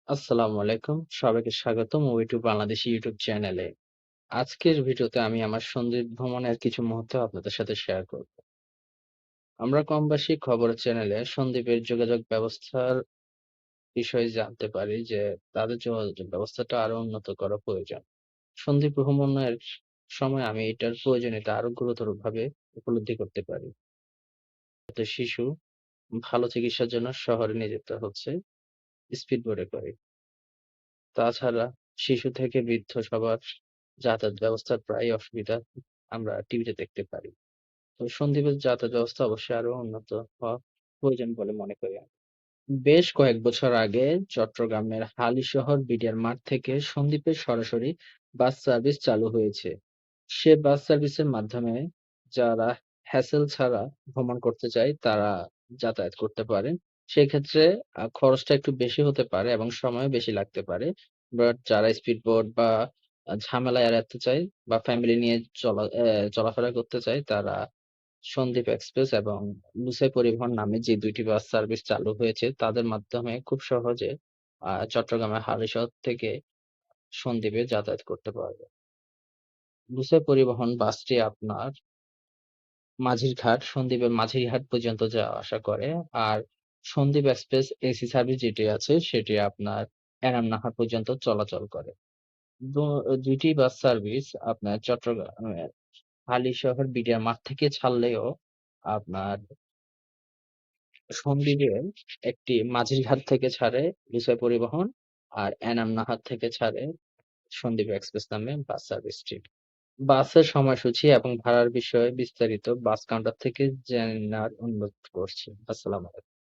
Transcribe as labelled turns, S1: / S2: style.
S1: আসসালামু আলাইকুম। সবাইকে স্বাগতম মুভি টু বাংলাদেশী ইউটিউব চ্যানেলে। আজকের ভিডিওতে আমি আমার সন্দ্বীপ ভ্রমণের কিছু মুহূর্ত আপনাদের সাথে শেয়ার করব। আমরা কমবেশি খবরের চ্যানেলে সন্দ্বীপের যোগাযোগ ব্যবস্থার বিষয়ে জানতে পারি যে তাদের যোগাযোগ ব্যবস্থাটা আরো উন্নত করা প্রয়োজন। সন্দ্বীপ ভ্রমণের সময় আমি এটার প্রয়োজনীয়তা আরো গুরুতরভাবে উপলব্ধি করতে পারি। এতে শিশু ভালো চিকিৎসার জন্য শহরে নিয়ে যেতে হচ্ছে স্পিড বোটে করে। তাছাড়া শিশু থেকে বৃদ্ধ সবার যাতায়াত ব্যবস্থার প্রায়ই অসুবিধা আমরা টিভিতে দেখতে পারি। তো সন্দ্বীপের যাতায়াত ব্যবস্থা অবশ্যই আরো উন্নত হওয়া প্রয়োজন বলে মনে করি আমি। বেশ কয়েক বছর আগে চট্টগ্রামের হালিশহর বিডিআর মাঠ থেকে সন্দ্বীপে সরাসরি বাস সার্ভিস চালু হয়েছে। সে বাস সার্ভিসের মাধ্যমে যারা হ্যাসেল ছাড়া ভ্রমণ করতে চায় তারা যাতায়াত করতে পারে। সেক্ষেত্রে খরচটা একটু বেশি হতে পারে এবং সময়ও বেশি লাগতে পারে। বাট যারা স্পিড বোট বা ঝামেলা এড়াতে চায় বা ফ্যামিলি নিয়ে চলাফেরা করতে চায় তারা সন্দ্বীপ এক্সপ্রেস এবং লুসাই পরিবহন নামে যে ২ টি বাস সার্ভিস চালু হয়েছে তাদের মাধ্যমে খুব সহজে চট্টগ্রামের হালিশহর থেকে সন্দ্বীপে যাতায়াত করতে পারবে। লুসাই পরিবহন বাসটি আপনার মাঝিরঘাট, সন্দ্বীপের মাঝিরঘাট পর্যন্ত যাওয়া আসা করে। আর সন্দ্বীপ এক্সপ্রেস এসি সার্ভিস যেটি আছে সেটি আপনার এনামনাহর পর্যন্ত চলাচল করে। দো ২ টি বাস সার্ভিস আপনার চট্টগ্রামের হালিশহর বিডিআর মাঠ থেকে ছাড়লেও আপনার সন্দ্বীপের একটি মাঝিরঘাট থেকে ছাড়ে লুসাই পরিবহন আর এনামনাহার থেকে ছাড়ে সন্দ্বীপ এক্সপ্রেস নামে বাস সার্ভিসটি। বাসের সময়সূচি এবং ভাড়ার বিষয়ে বিস্তারিত বাস কাউন্টার থেকে জেনার অনুরোধ করছি। আসসালামু আলাইকুম।